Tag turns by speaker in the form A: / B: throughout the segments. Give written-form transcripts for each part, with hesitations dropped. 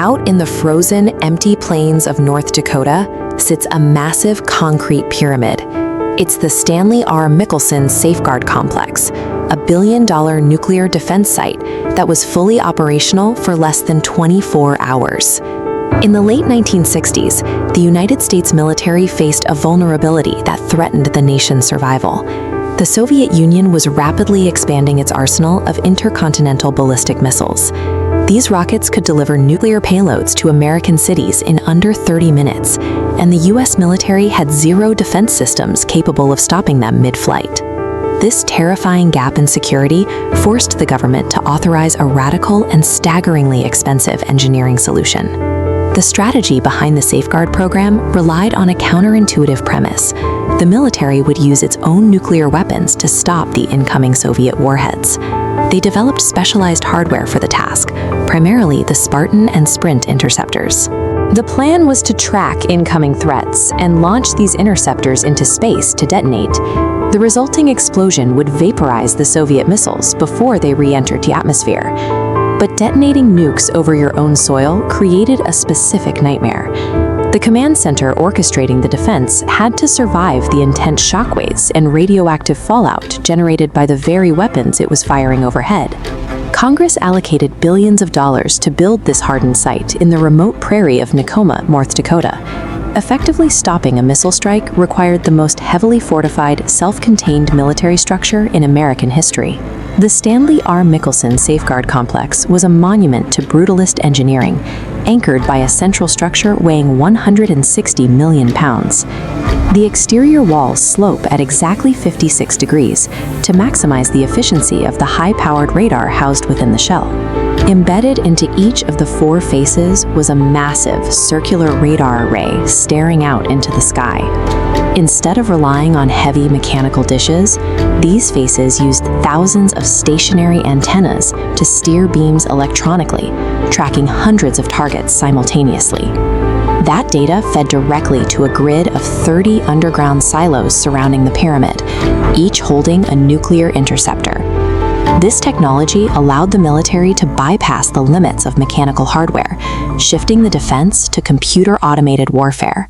A: Out in the frozen, empty plains of North Dakota sits a massive concrete pyramid. It's the Stanley R. Mickelsen Safeguard Complex, a billion-dollar nuclear defense site that was fully operational for less than 24 hours. In the late 1960s, the United States military faced a vulnerability that threatened the nation's survival. The Soviet Union was rapidly expanding its arsenal of intercontinental ballistic missiles. These rockets could deliver nuclear payloads to American cities in under 30 minutes, and the U.S. military had zero defense systems capable of stopping them mid-flight. This terrifying gap in security forced the government to authorize a radical and staggeringly expensive engineering solution. The strategy behind the Safeguard program relied on a counterintuitive premise. The military would use its own nuclear weapons to stop the incoming Soviet warheads. They developed specialized hardware for the task, primarily the Spartan and Sprint interceptors. The plan was to track incoming threats and launch these interceptors into space to detonate. The resulting explosion would vaporize the Soviet missiles before they re-entered the atmosphere. But detonating nukes over your own soil created a specific nightmare. The command center orchestrating the defense had to survive the intense shockwaves and radioactive fallout generated by the very weapons it was firing overhead. Congress allocated billions of dollars to build this hardened site in the remote Prairie of Nekoma, North Dakota. Effectively stopping a missile strike required the most heavily fortified, self-contained military structure in American history. The Stanley R. Mickelsen Safeguard Complex was a monument to brutalist engineering, anchored by a central structure weighing 160 million pounds. The exterior walls slope at exactly 56 degrees to maximize the efficiency of the high-powered radar housed within the shell. Embedded into each of the four faces was a massive circular radar array staring out into the sky. Instead of relying on heavy mechanical dishes, these faces used thousands of stationary antennas to steer beams electronically, tracking hundreds of targets simultaneously. That data fed directly to a grid of 30 underground silos surrounding the pyramid, each holding a nuclear interceptor. This technology allowed the military to bypass the limits of mechanical hardware, shifting the defense to computer-automated warfare.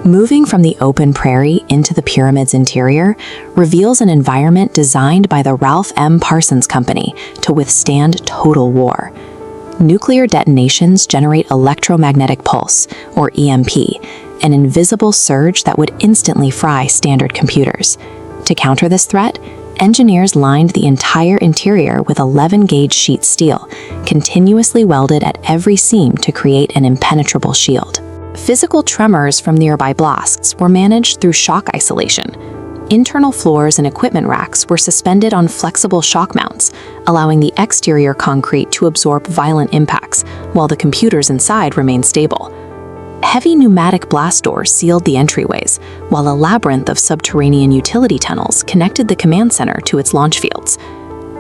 A: Moving from the open prairie into the pyramid's interior reveals an environment designed by the Ralph M. Parsons Company to withstand total war. Nuclear detonations generate electromagnetic pulse, or EMP, an invisible surge that would instantly fry standard computers. To counter this threat, engineers lined the entire interior with 11-gauge sheet steel, continuously welded at every seam to create an impenetrable shield. Physical tremors from nearby blasts were managed through shock isolation. Internal floors and equipment racks were suspended on flexible shock mounts, allowing the exterior concrete to absorb violent impacts, while the computers inside remained stable. Heavy pneumatic blast doors sealed the entryways, while a labyrinth of subterranean utility tunnels connected the command center to its launch fields.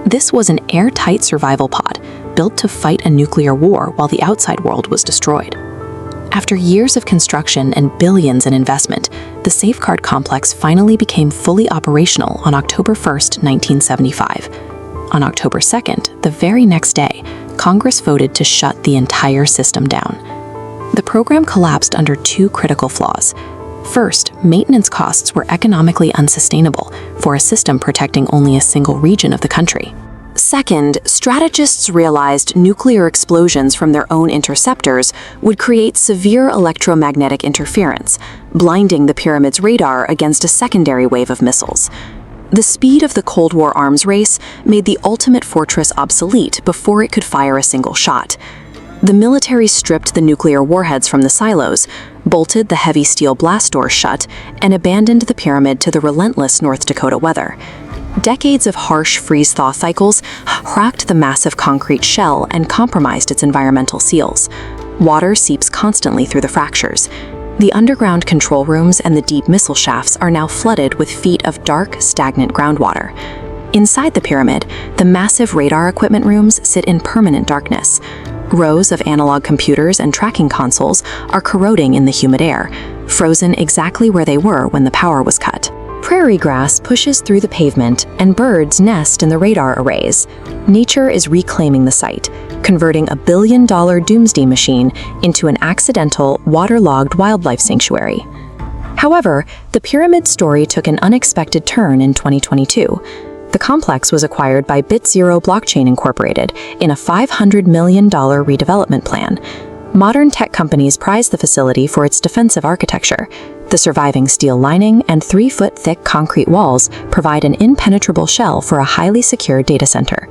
A: This was an airtight survival pod, built to fight a nuclear war while the outside world was destroyed. After years of construction and billions in investment, the Safeguard Complex finally became fully operational on October 1, 1975. On October 2nd, the very next day, Congress voted to shut the entire system down. The program collapsed under two critical flaws. First, maintenance costs were economically unsustainable for a system protecting only a single region of the country. Second, strategists realized nuclear explosions from their own interceptors would create severe electromagnetic interference, blinding the pyramid's radar against a secondary wave of missiles. The speed of the Cold War arms race made the ultimate fortress obsolete before it could fire a single shot. The military stripped the nuclear warheads from the silos, bolted the heavy steel blast doors shut, and abandoned the pyramid to the relentless North Dakota weather. Decades of harsh freeze-thaw cycles cracked the massive concrete shell and compromised its environmental seals. Water seeps constantly through the fractures. The underground control rooms and the deep missile shafts are now flooded with feet of dark, stagnant groundwater. Inside the pyramid, the massive radar equipment rooms sit in permanent darkness. Rows of analog computers and tracking consoles are corroding in the humid air, frozen exactly where they were when the power was cut. Prairie grass pushes through the pavement, and birds nest in the radar arrays. Nature is reclaiming the site, converting a billion-dollar Doomsday machine into an accidental, waterlogged wildlife sanctuary. However, the pyramid story took an unexpected turn in 2022. The complex was acquired by BitZero Blockchain Incorporated in a $500 million redevelopment plan. Modern tech companies prize the facility for its defensive architecture. The surviving steel lining and 3-foot-thick concrete walls provide an impenetrable shell for a highly secure data center.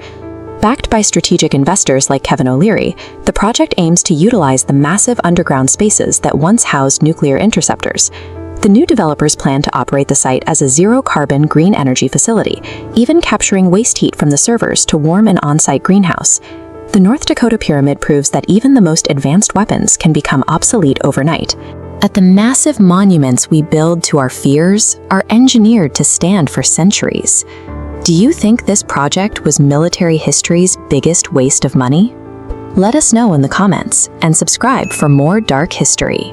A: Backed by strategic investors like Kevin O'Leary, the project aims to utilize the massive underground spaces that once housed nuclear interceptors. The new developers plan to operate the site as a zero-carbon green energy facility, even capturing waste heat from the servers to warm an on-site greenhouse. The North Dakota pyramid proves that even the most advanced weapons can become obsolete overnight. That the massive monuments we build to our fears are engineered to stand for centuries. Do you think this project was military history's biggest waste of money? Let us know in the comments and subscribe for more dark history.